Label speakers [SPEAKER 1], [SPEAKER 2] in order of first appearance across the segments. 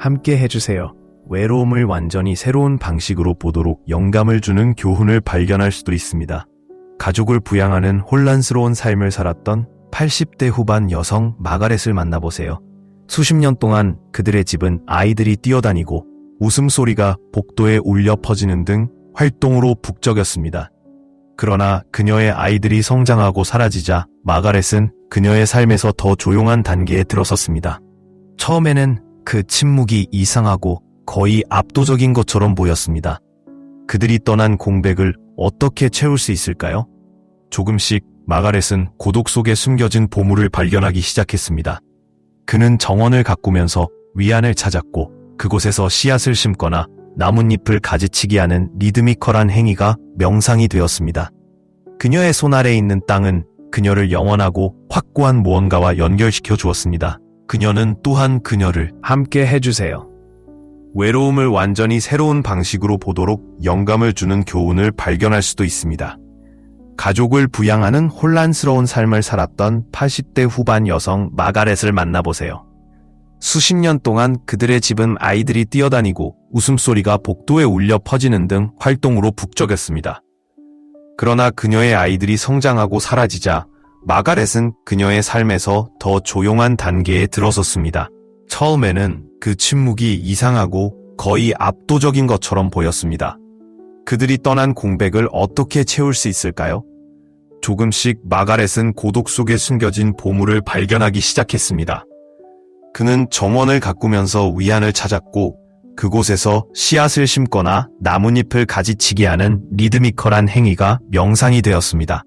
[SPEAKER 1] 함께 해주세요. 외로움을 완전히 새로운 방식으로 보도록 영감을 주는 교훈을 발견할 수도 있습니다. 가족을 부양하는 혼란스러운 삶을 살았던 80대 후반 여성 마가렛을 만나보세요. 수십 년 동안 그들의 집은 아이들이 뛰어다니고 웃음소리가 복도에 울려 퍼지는 등 활동으로 북적였습니다. 그러나 그녀의 아이들이 성장하고 사라지자 마가렛은 그녀의 삶에서 더 조용한 단계에 들어섰습니다. 처음에는 그 침묵이 이상하고 거의 압도적인 것처럼 보였습니다. 그들이 떠난 공백을 어떻게 채울 수 있을까요? 조금씩 마가렛은 고독 속에 숨겨진 보물을 발견하기 시작했습니다. 그는 정원을 가꾸면서 위안을 찾았고 그곳에서 씨앗을 심거나 나뭇잎을 가지치기 하는 리드미컬한 행위가 명상이 되었습니다. 그녀의 손 아래에 있는 땅은 그녀를 영원하고 확고한 무언가와 연결시켜 주었습니다. 그녀는 또한 그녀를 함께 해주세요. 외로움을 완전히 새로운 방식으로 보도록 영감을 주는 교훈을 발견할 수도 있습니다. 가족을 부양하는 혼란스러운 삶을 살았던 80대 후반 여성 마가렛을 만나보세요. 수십 년 동안 그들의 집은 아이들이 뛰어다니고 웃음소리가 복도에 울려 퍼지는 등 활동으로 북적였습니다. 그러나 그녀의 아이들이 성장하고 사라지자 마가렛은 그녀의 삶에서 더 조용한 단계에 들어섰습니다. 처음에는 그 침묵이 이상하고 거의 압도적인 것처럼 보였습니다. 그들이 떠난 공백을 어떻게 채울 수 있을까요? 조금씩 마가렛은 고독 속에 숨겨진 보물을 발견하기 시작했습니다. 그는 정원을 가꾸면서 위안을 찾았고 그곳에서 씨앗을 심거나 나뭇잎을 가지치기 하는 리드미컬한 행위가 명상이 되었습니다.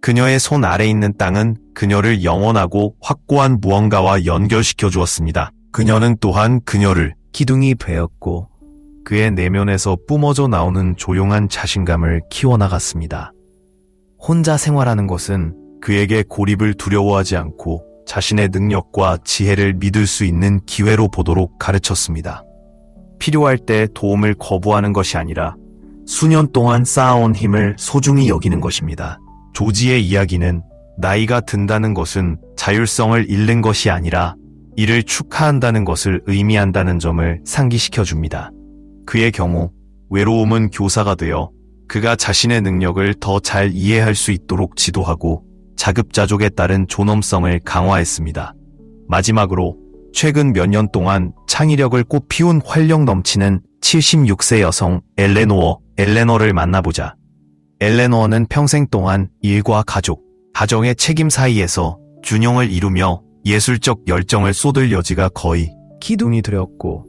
[SPEAKER 1] 그녀의 손 아래 있는 땅은 그녀를 영원하고 확고한 무언가와 연결시켜 주었습니다. 그녀는 또한 그녀를 기둥이 되었고 그의 내면에서 뿜어져 나오는 조용한 자신감을 키워나갔습니다. 혼자 생활하는 것은 그에게 고립을 두려워하지 않고 자신의 능력과 지혜를 믿을 수 있는 기회로 보도록 가르쳤습니다. 필요할 때 도움을 거부하는 것이 아니라 수년 동안 쌓아온 힘을 소중히 여기는 것입니다. 조지의 이야기는 나이가 든다는 것은 자율성을 잃는 것이 아니라 이를 축하한다는 것을 의미한다는 점을 상기시켜 줍니다. 그의 경우 외로움은 교사가 되어 그가 자신의 능력을 더 잘 이해할 수 있도록 지도하고 자급자족에 따른 존엄성을 강화했습니다. 마지막으로 최근 몇 년 동안 창의력을 꽃피운 활력 넘치는 76세 여성 엘레노어를 만나보자. 엘레노어는 평생 동안 일과 가족, 가정의 책임 사이에서 균형을 이루며 예술적 열정을 쏟을 여지가 거의 기둥이 되었고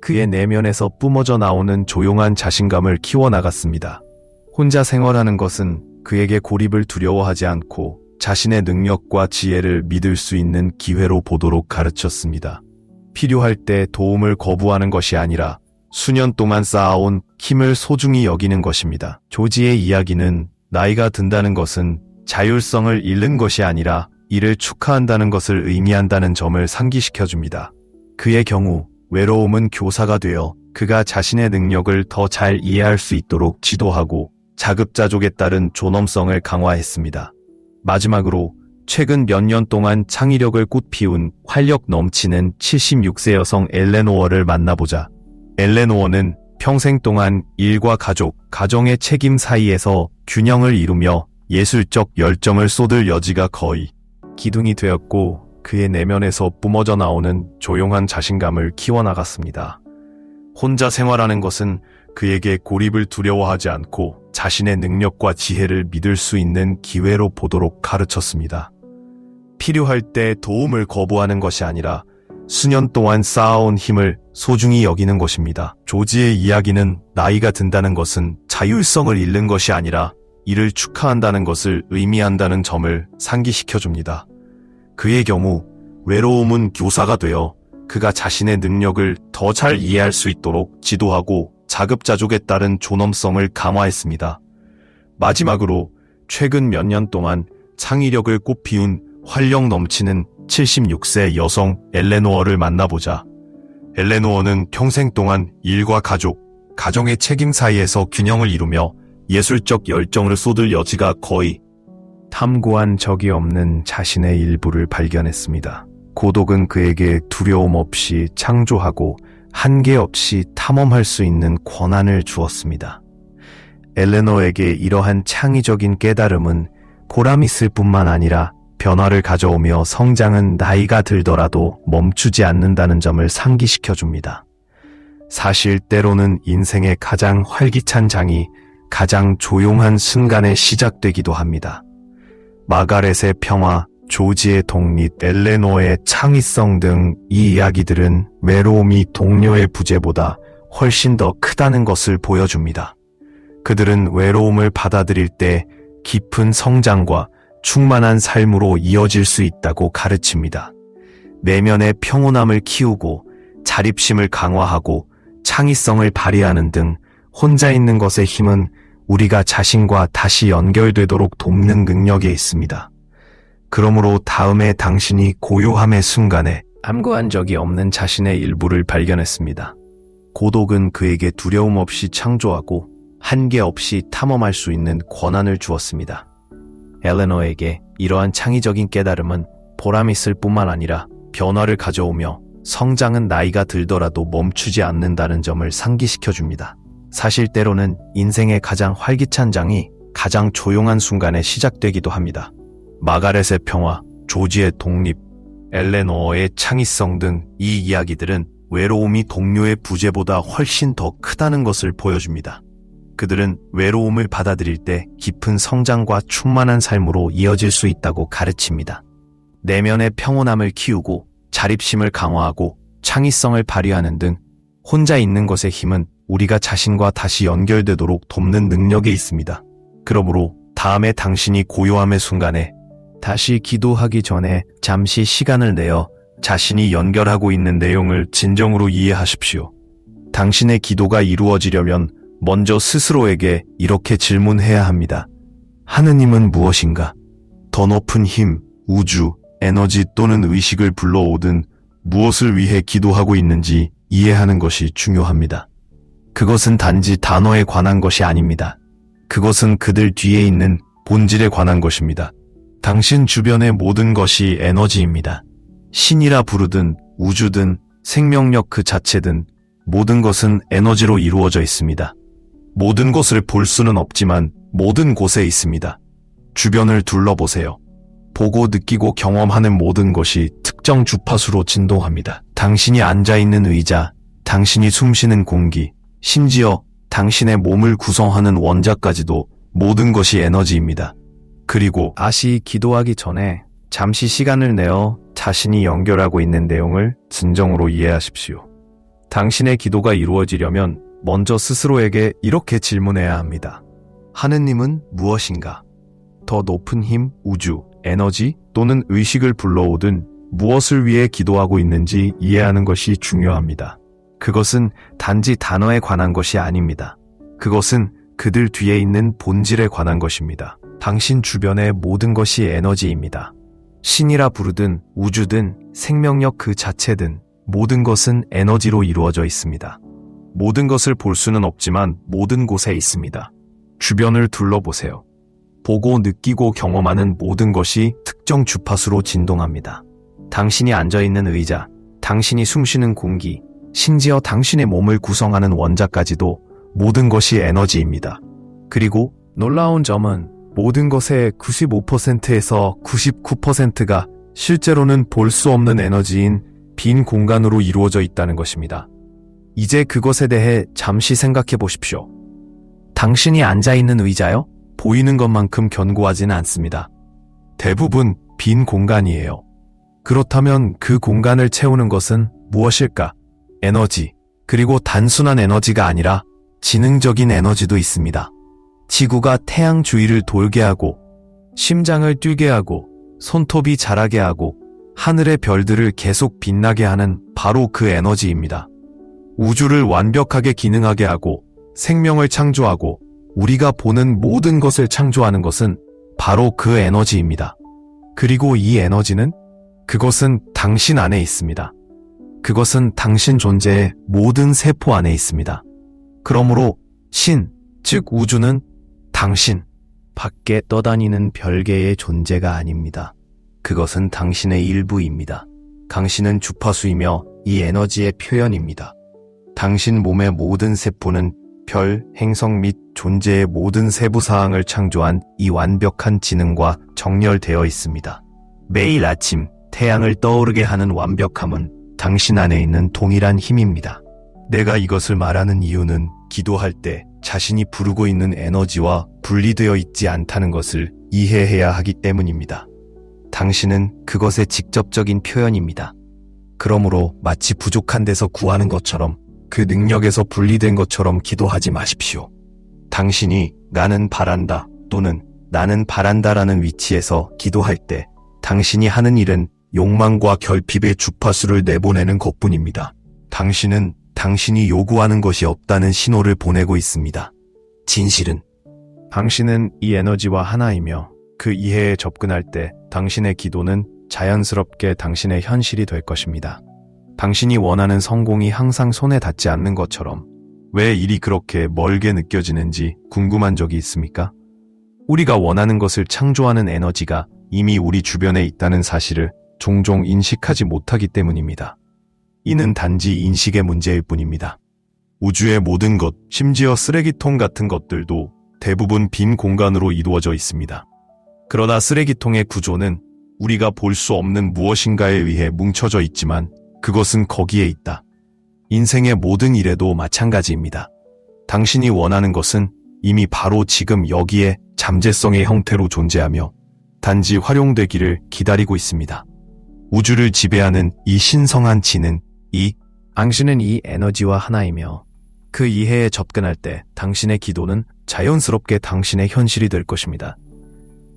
[SPEAKER 1] 그의 내면에서 뿜어져 나오는 조용한 자신감을 키워나갔습니다. 혼자 생활하는 것은 그에게 고립을 두려워하지 않고 자신의 능력과 지혜를 믿을 수 있는 기회로 보도록 가르쳤습니다. 필요할 때 도움을 거부하는 것이 아니라 수년 동안 쌓아온 힘을 소중히 여기는 것입니다. 조지의 이야기는 나이가 든다는 것은 자율성을 잃는 것이 아니라 이를 축하한다는 것을 의미한다는 점을 상기시켜줍니다. 그의 경우 외로움은 교사가 되어 그가 자신의 능력을 더 잘 이해할 수 있도록 지도하고 자급자족에 따른 존엄성을 강화했습니다. 마지막으로 최근 몇 년 동안 창의력을 꽃피운 활력 넘치는 76세 여성 엘레노어를 만나보자. 엘레노어는 평생 동안 일과 가족, 가정의 책임 사이에서 균형을 이루며 예술적 열정을 쏟을 여지가 거의 기둥이 되었고 그의 내면에서 뿜어져 나오는 조용한 자신감을 키워나갔습니다. 혼자 생활하는 것은 그에게 고립을 두려워하지 않고 자신의 능력과 지혜를 믿을 수 있는 기회로 보도록 가르쳤습니다. 필요할 때 도움을 거부하는 것이 아니라 수년 동안 쌓아온 힘을 소중히 여기는 것입니다. 조지의 이야기는 나이가 든다는 것은 자율성을 잃는 것이 아니라 이를 축하한다는 것을 의미한다는 점을 상기시켜줍니다. 그의 경우 외로움은 교사가 되어 그가 자신의 능력을 더 잘 이해할 수 있도록 지도하고 자급자족에 따른 존엄성을 강화했습니다. 마지막으로 최근 몇 년 동안 창의력을 꽃피운 활력 넘치는 76세 여성 엘레노어를 만나보자. 엘레노어는 평생 동안 일과 가족, 가정의 책임 사이에서 균형을 이루며 예술적 열정을 쏟을 여지가 거의 탐구한 적이 없는 자신의 일부를 발견했습니다. 고독은 그에게 두려움 없이 창조하고 한계 없이 탐험할 수 있는 권한을 주었습니다. 엘레노에게 이러한 창의적인 깨달음은 보람 있을 뿐만 아니라 변화를 가져오며 성장은 나이가 들더라도 멈추지 않는다는 점을 상기시켜 줍니다. 사실 때로는 인생의 가장 활기찬 장이 가장 조용한 순간에 시작되기도 합니다. 마가렛의 평화, 조지의 독립, 엘레노의 창의성 등 이 이야기들은 외로움이 동료의 부재보다 훨씬 더 크다는 것을 보여줍니다. 그들은 외로움을 받아들일 때 깊은 성장과 충만한 삶으로 이어질 수 있다고 가르칩니다. 내면의 평온함을 키우고 자립심을 강화하고 창의성을 발휘하는 등 혼자 있는 것의 힘은 우리가 자신과 다시 연결되도록 돕는 능력에 있습니다. 그러므로 다음에 당신이 고요함의 순간에 암고한 적이 없는 자신의 일부를 발견했습니다. 고독은 그에게 두려움 없이 창조하고 한계 없이 탐험할 수 있는 권한을 주었습니다. 엘레노에게 이러한 창의적인 깨달음은 보람 있을 뿐만 아니라 변화를 가져오며 성장은 나이가 들더라도 멈추지 않는다는 점을 상기시켜 줍니다. 사실 때로는 인생의 가장 활기찬 장이 가장 조용한 순간에 시작되기도 합니다. 마가렛의 평화, 조지의 독립, 엘레노어의 창의성 등 이 이야기들은 외로움이 동료의 부재보다 훨씬 더 크다는 것을 보여줍니다. 그들은 외로움을 받아들일 때 깊은 성장과 충만한 삶으로 이어질 수 있다고 가르칩니다. 내면의 평온함을 키우고 자립심을 강화하고 창의성을 발휘하는 등 혼자 있는 것의 힘은 우리가 자신과 다시 연결되도록 돕는 능력에 있습니다. 그러므로 다음에 당신이 고요함의 순간에 다시 기도하기 전에 잠시 시간을 내어 자신이 연결하고 있는 내용을 진정으로 이해하십시오. 당신의 기도가 이루어지려면 먼저 스스로에게 이렇게 질문해야 합니다. 하느님은 무엇인가? 더 높은 힘, 우주, 에너지 또는 의식을 불러오든 무엇을 위해 기도하고 있는지 이해하는 것이 중요합니다. 그것은 단지 단어에 관한 것이 아닙니다. 그것은 그들 뒤에 있는 본질에 관한 것입니다. 당신 주변의 모든 것이 에너지입니다. 신이라 부르든 우주든 생명력 그 자체든 모든 것은 에너지로 이루어져 있습니다. 모든 것을 볼 수는 없지만 모든 곳에 있습니다. 주변을 둘러보세요. 보고 느끼고 경험하는 모든 것이 특정 주파수로 진동합니다. 당신이 앉아있는 의자, 당신이 숨쉬는 공기, 심지어 당신의 몸을 구성하는 원자까지도 모든 것이 에너지입니다. 그리고 다시 기도하기 전에 잠시 시간을 내어 자신이 연결하고 있는 내용을 진정으로 이해하십시오. 당신의 기도가 이루어지려면 먼저 스스로에게 이렇게 질문해야 합니다. 하느님은 무엇인가? 더 높은 힘, 우주, 에너지 또는 의식을 불러오든 무엇을 위해 기도하고 있는지 이해하는 것이 중요합니다. 그것은 단지 단어에 관한 것이 아닙니다. 그것은 그들 뒤에 있는 본질에 관한 것입니다. 당신 주변의 모든 것이 에너지입니다. 신이라 부르든 우주든 생명력 그 자체든 모든 것은 에너지로 이루어져 있습니다. 모든 것을 볼 수는 없지만 모든 곳에 있습니다. 주변을 둘러보세요. 보고 느끼고 경험하는 모든 것이 특정 주파수로 진동합니다. 당신이 앉아있는 의자, 당신이 숨쉬는 공기, 심지어 당신의 몸을 구성하는 원자까지도 모든 것이 에너지입니다. 그리고 놀라운 점은 모든 것의 95%에서 99%가 실제로는 볼 수 없는 에너지인 빈 공간으로 이루어져 있다는 것입니다. 이제 그것에 대해 잠시 생각해 보십시오. 당신이 앉아있는 의자요? 보이는 것만큼 견고하지는 않습니다. 대부분 빈 공간이에요. 그렇다면 그 공간을 채우는 것은 무엇일까? 에너지, 그리고 단순한 에너지가 아니라 지능적인 에너지도 있습니다. 지구가 태양 주위를 돌게 하고, 심장을 뛰게 하고, 손톱이 자라게 하고, 하늘의 별들을 계속 빛나게 하는 바로 그 에너지입니다. 우주를 완벽하게 기능하게 하고, 생명을 창조하고, 우리가 보는 모든 것을 창조하는 것은 바로 그 에너지입니다. 그리고 이 에너지는 그것은 당신 안에 있습니다. 그것은 당신 존재의 모든 세포 안에 있습니다. 그러므로 신, 즉 우주는 당신 밖에 떠다니는 별개의 존재가 아닙니다. 그것은 당신의 일부입니다. 당신은 주파수이며 이 에너지의 표현입니다. 당신 몸의 모든 세포는 별, 행성 및 존재의 모든 세부 사항을 창조한 이 완벽한 지능과 정렬되어 있습니다. 매일 아침 태양을 떠오르게 하는 완벽함은 당신 안에 있는 동일한 힘입니다. 내가 이것을 말하는 이유는 기도할 때 자신이 부르고 있는 에너지와 분리되어 있지 않다는 것을 이해해야 하기 때문입니다. 당신은 그것의 직접적인 표현입니다. 그러므로 마치 부족한 데서 구하는 것처럼 그 능력에서 분리된 것처럼 기도하지 마십시오. 당신이 나는 바란다 또는 나는 바란다라는 위치에서 기도할 때 당신이 하는 일은 욕망과 결핍의 주파수를 내보내는 것뿐입니다. 당신은 당신이 요구하는 것이 없다는 신호를 보내고 있습니다. 진실은 당신은 이 에너지와 하나이며 그 이해에 접근할 때 당신의 기도는 자연스럽게 당신의 현실이 될 것입니다. 당신이 원하는 성공이 항상 손에 닿지 않는 것처럼 왜 일이 그렇게 멀게 느껴지는지 궁금한 적이 있습니까? 우리가 원하는 것을 창조하는 에너지가 이미 우리 주변에 있다는 사실을 종종 인식하지 못하기 때문입니다. 이는 단지 인식의 문제일 뿐입니다. 우주의 모든 것, 심지어 쓰레기통 같은 것들도 대부분 빈 공간으로 이루어져 있습니다. 그러나 쓰레기통의 구조는 우리가 볼 수 없는 무엇인가에 의해 뭉쳐져 있지만 그것은 거기에 있다. 인생의 모든 일에도 마찬가지입니다. 당신이 원하는 것은 이미 바로 지금 여기에 잠재성의 형태로 존재하며 단지 활용되기를 기다리고 있습니다. 우주를 지배하는 이 신성한 지능, 당신은 이 에너지와 하나이며 그 이해에 접근할 때 당신의 기도는 자연스럽게 당신의 현실이 될 것입니다.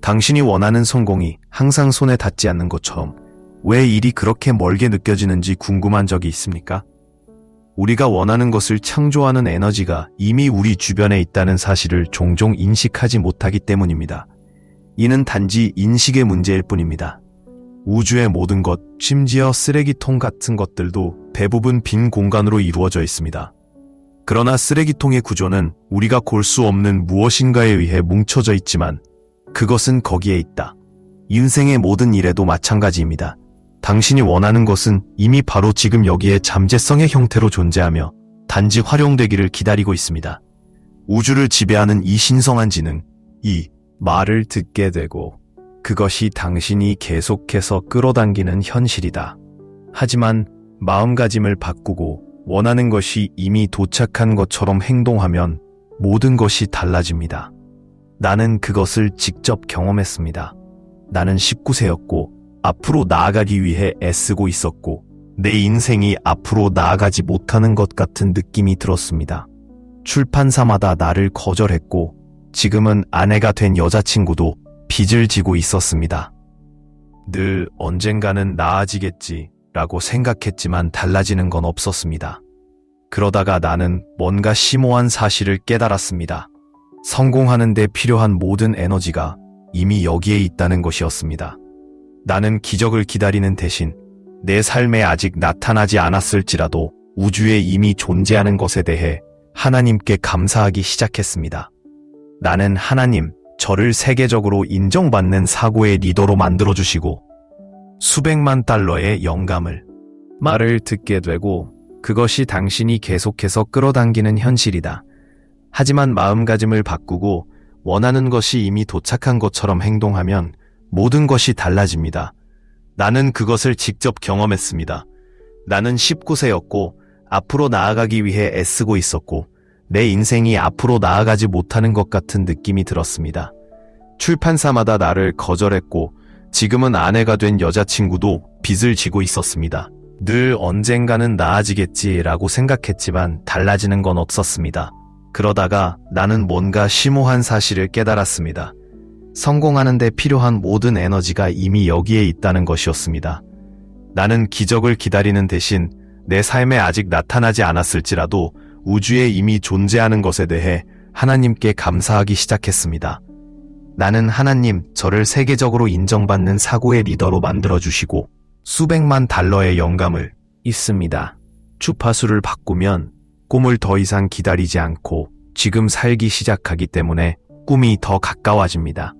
[SPEAKER 1] 당신이 원하는 성공이 항상 손에 닿지 않는 것처럼 왜 일이 그렇게 멀게 느껴지는지 궁금한 적이 있습니까? 우리가 원하는 것을 창조하는 에너지가 이미 우리 주변에 있다는 사실을 종종 인식하지 못하기 때문입니다. 이는 단지 인식의 문제일 뿐입니다. 우주의 모든 것, 심지어 쓰레기통 같은 것들도 대부분 빈 공간으로 이루어져 있습니다. 그러나 쓰레기통의 구조는 우리가 볼 수 없는 무엇인가에 의해 뭉쳐져 있지만 그것은 거기에 있다. 인생의 모든 일에도 마찬가지입니다. 당신이 원하는 것은 이미 바로 지금 여기에 잠재성의 형태로 존재하며 단지 활용되기를 기다리고 있습니다. 우주를 지배하는 이 신성한 지능, 이 말을 듣게 되고 그것이 당신이 계속해서 끌어당기는 현실이다. 하지만 마음가짐을 바꾸고 원하는 것이 이미 도착한 것처럼 행동하면 모든 것이 달라집니다. 나는 그것을 직접 경험했습니다. 나는 19세였고 앞으로 나아가기 위해 애쓰고 있었고 내 인생이 앞으로 나아가지 못하는 것 같은 느낌이 들었습니다. 출판사마다 나를 거절했고 지금은 아내가 된 여자친구도 빚을 지고 있었습니다. 늘 언젠가는 나아지겠지 라고 생각했지만 달라지는 건 없었습니다. 그러다가 나는 뭔가 심오한 사실을 깨달았습니다. 성공하는 데 필요한 모든 에너지가 이미 여기에 있다는 것이었습니다. 나는 기적을 기다리는 대신 내 삶에 아직 나타나지 않았을지라도 우주에 이미 존재하는 것에 대해 하나님께 감사하기 시작했습니다. 나는 하나님, 저를 세계적으로 인정받는 사고의 리더로 만들어주시고 수백만 달러의 영감을 말을 듣게 되고 그것이 당신이 계속해서 끌어당기는 현실이다. 하지만 마음가짐을 바꾸고 원하는 것이 이미 도착한 것처럼 행동하면 모든 것이 달라집니다. 나는 그것을 직접 경험했습니다. 나는 19세였고 앞으로 나아가기 위해 애쓰고 있었고 내 인생이 앞으로 나아가지 못하는 것 같은 느낌이 들었습니다. 출판사마다 나를 거절했고 지금은 아내가 된 여자친구도 빚을 지고 있었습니다. 늘 언젠가는 나아지겠지라고 생각했지만 달라지는 건 없었습니다. 그러다가 나는 뭔가 심오한 사실을 깨달았습니다. 성공하는 데 필요한 모든 에너지가 이미 여기에 있다는 것이었습니다. 나는 기적을 기다리는 대신 내 삶에 아직 나타나지 않았을지라도 우주에 이미 존재하는 것에 대해 하나님께 감사하기 시작했습니다. 나는 하나님, 저를 세계적으로 인정받는 사고의 리더로 만들어주시고 수백만 달러의 영감을 있습니다. 주파수를 바꾸면 꿈을 더 이상 기다리지 않고 지금 살기 시작하기 때문에 꿈이 더 가까워집니다.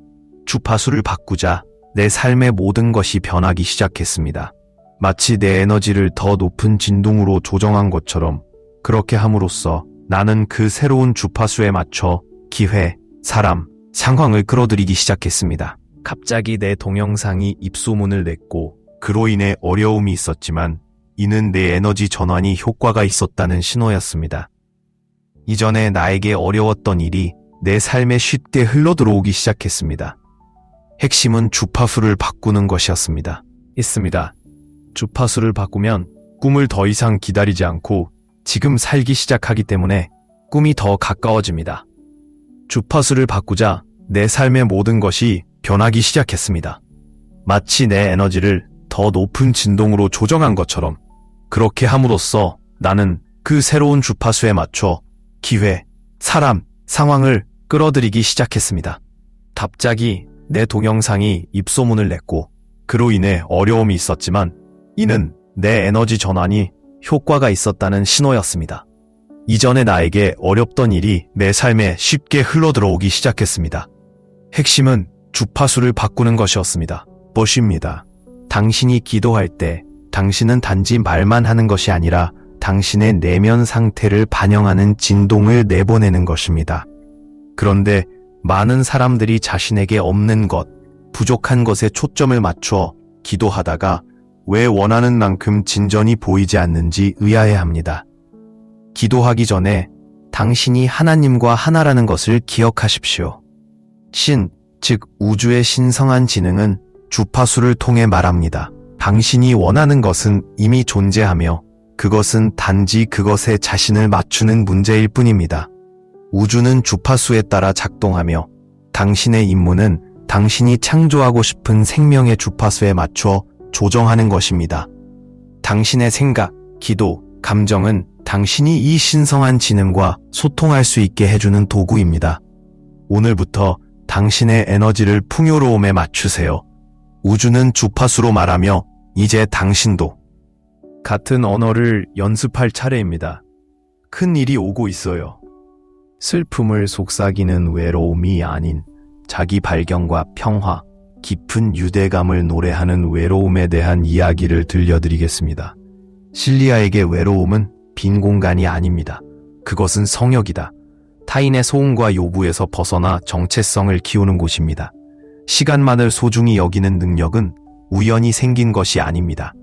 [SPEAKER 1] 주파수를 바꾸자 내 삶의 모든 것이 변하기 시작했습니다. 마치 내 에너지를 더 높은 진동으로 조정한 것처럼 그렇게 함으로써 나는 그 새로운 주파수에 맞춰 기회, 사람, 상황을 끌어들이기 시작했습니다. 갑자기 내 동영상이 입소문을 냈고 그로 인해 어려움이 있었지만 이는 내 에너지 전환이 효과가 있었다는 신호였습니다. 이전에 나에게 어려웠던 일이 내 삶에 쉽게 흘러들어오기 시작했습니다. 핵심은 주파수를 바꾸는 것이었습니다. 있습니다. 주파수를 바꾸면 꿈을 더 이상 기다리지 않고 지금 살기 시작하기 때문에 꿈이 더 가까워집니다. 주파수를 바꾸자 내 삶의 모든 것이 변하기 시작했습니다. 마치 내 에너지를 더 높은 진동으로 조정한 것처럼 그렇게 함으로써 나는 그 새로운 주파수에 맞춰 기회, 사람, 상황을 끌어들이기 시작했습니다. 갑자기 내 동영상이 입소문을 냈고 그로 인해 어려움이 있었지만 이는 내 에너지 전환이 효과가 있었다는 신호였습니다. 이전에 나에게 어렵던 일이 내 삶에 쉽게 흘러들어오기 시작했습니다. 핵심은 주파수를 바꾸는 것이었습니다. 것입니다. 당신이 기도할 때 당신은 단지 말만 하는 것이 아니라 당신의 내면 상태를 반영하는 진동을 내보내는 것입니다. 그런데 많은 사람들이 자신에게 없는 것, 부족한 것에 초점을 맞춰 기도하다가 왜 원하는 만큼 진전이 보이지 않는지 의아해합니다. 기도하기 전에 당신이 하나님과 하나라는 것을 기억하십시오. 신, 즉 우주의 신성한 지능은 주파수를 통해 말합니다. 당신이 원하는 것은 이미 존재하며 그것은 단지 그것에 자신을 맞추는 문제일 뿐입니다. 우주는 주파수에 따라 작동하며 당신의 임무는 당신이 창조하고 싶은 생명의 주파수에 맞춰 조정하는 것입니다. 당신의 생각, 기도, 감정은 당신이 이 신성한 지능과 소통할 수 있게 해주는 도구입니다. 오늘부터 당신의 에너지를 풍요로움에 맞추세요. 우주는 주파수로 말하며 이제 당신도 같은 언어를 연습할 차례입니다. 큰 일이 오고 있어요. 슬픔을 속삭이는 외로움이 아닌 자기 발견과 평화, 깊은 유대감을 노래하는 외로움에 대한 이야기를 들려드리겠습니다. 실리아에게 외로움은 빈 공간이 아닙니다. 그것은 성역이다. 타인의 소음과 요구에서 벗어나 정체성을 키우는 곳입니다. 시간만을 소중히 여기는 능력은 우연히 생긴 것이 아닙니다.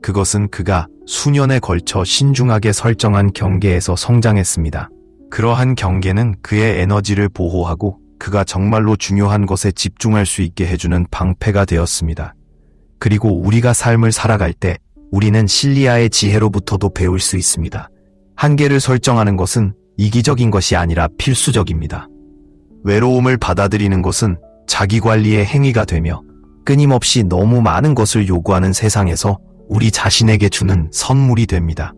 [SPEAKER 1] 그것은 그가 수년에 걸쳐 신중하게 설정한 경계에서 성장했습니다. 그러한 경계는 그의 에너지를 보호하고 그가 정말로 중요한 것에 집중할 수 있게 해주는 방패가 되었습니다. 그리고 우리가 삶을 살아갈 때 우리는 실리아의 지혜로부터도 배울 수 있습니다. 한계를 설정하는 것은 이기적인 것이 아니라 필수적입니다. 외로움을 받아들이는 것은 자기관리의 행위가 되며 끊임없이 너무 많은 것을 요구하는 세상에서 우리 자신에게 주는 선물이 됩니다.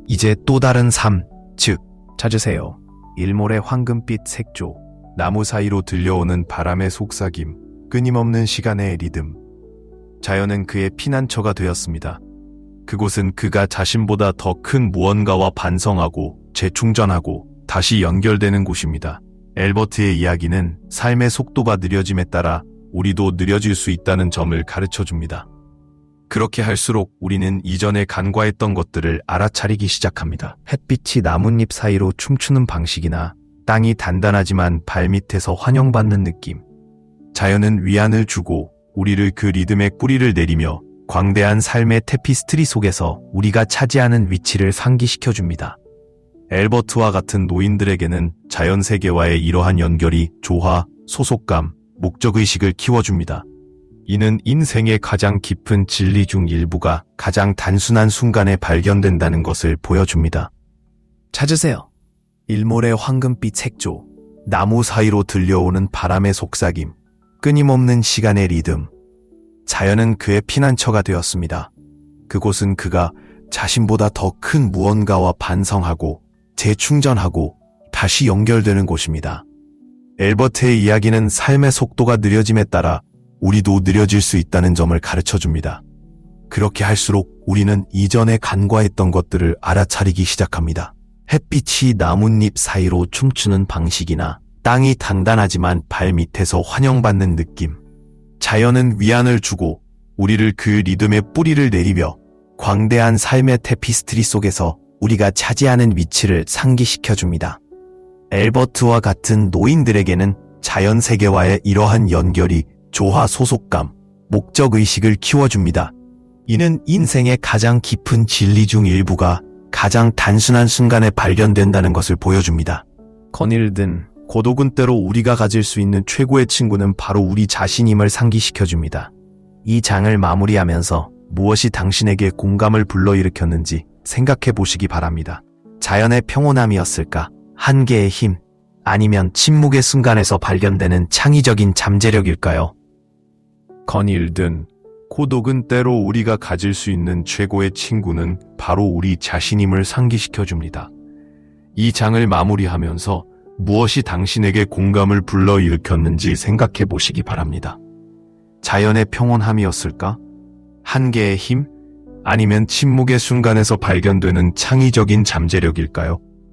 [SPEAKER 1] 이제 또 다른 삶, 즉 찾으세요. 일몰의 황금빛 색조, 나무 사이로 들려오는 바람의 속삭임, 끊임없는 시간의 리듬. 자연은 그의 피난처가 되었습니다. 그곳은 그가 자신보다 더 큰 무언가와 반성하고 재충전하고 다시 연결되는 곳입니다. 엘버트의 이야기는 삶의 속도가 느려짐에 따라 우리도 느려질 수 있다는 점을 가르쳐줍니다. 그렇게 할수록 우리는 이전에 간과했던 것들을 알아차리기 시작합니다. 햇빛이 나뭇잎 사이로 춤추는 방식이나 땅이 단단하지만 발밑에서 환영받는 느낌. 자연은 위안을 주고 우리를 그 리듬의 뿌리를 내리며 광대한 삶의 테피스트리 속에서 우리가 차지하는 위치를 상기시켜줍니다. 엘버트와 같은 노인들에게는 자연 세계와의 이러한 연결이 조화, 소속감, 목적의식을 키워줍니다. 이는 인생의 가장 깊은 진리 중 일부가 가장 단순한 순간에 발견된다는 것을 보여줍니다. 찾으세요. 일몰의 황금빛 색조, 나무 사이로 들려오는 바람의 속삭임, 끊임없는 시간의 리듬. 자연은 그의 피난처가 되었습니다. 그곳은 그가 자신보다 더 큰 무언가와 반성하고 재충전하고 다시 연결되는 곳입니다. 엘버트의 이야기는 삶의 속도가 느려짐에 따라 우리도 느려질 수 있다는 점을 가르쳐줍니다. 그렇게 할수록 우리는 이전에 간과했던 것들을 알아차리기 시작합니다. 햇빛이 나뭇잎 사이로 춤추는 방식이나 땅이 단단하지만 발밑에서 환영받는 느낌. 자연은 위안을 주고 우리를 그 리듬의 뿌리를 내리며 광대한 삶의 테피스트리 속에서 우리가 차지하는 위치를 상기시켜줍니다. 엘버트와 같은 노인들에게는 자연 세계와의 이러한 연결이 조화 소속감, 목적의식을 키워줍니다. 이는 인생의 가장 깊은 진리 중 일부가 가장 단순한 순간에 발견된다는 것을 보여줍니다. 건일든 고독은 때로 우리가 가질 수 있는 최고의 친구는 바로 우리 자신임을 상기시켜줍니다. 이 장을 마무리하면서 무엇이 당신에게 공감을 불러일으켰는지 생각해 보시기 바랍니다. 자연의 평온함이었을까? 한계의 힘? 아니면 침묵의 순간에서 발견되는 창의적인 잠재력일까요? 건일든 고독은 때로 우리가 가질 수 있는 최고의 친구는 바로 우리 자신임을 상기시켜줍니다. 이 장을 마무리하면서 무엇이 당신에게 공감을 불러일으켰는지 생각해 보시기 바랍니다. 자연의 평온함이었을까? 한계의 힘? 아니면 침묵의 순간에서 발견되는 창의적인 잠재력일까요?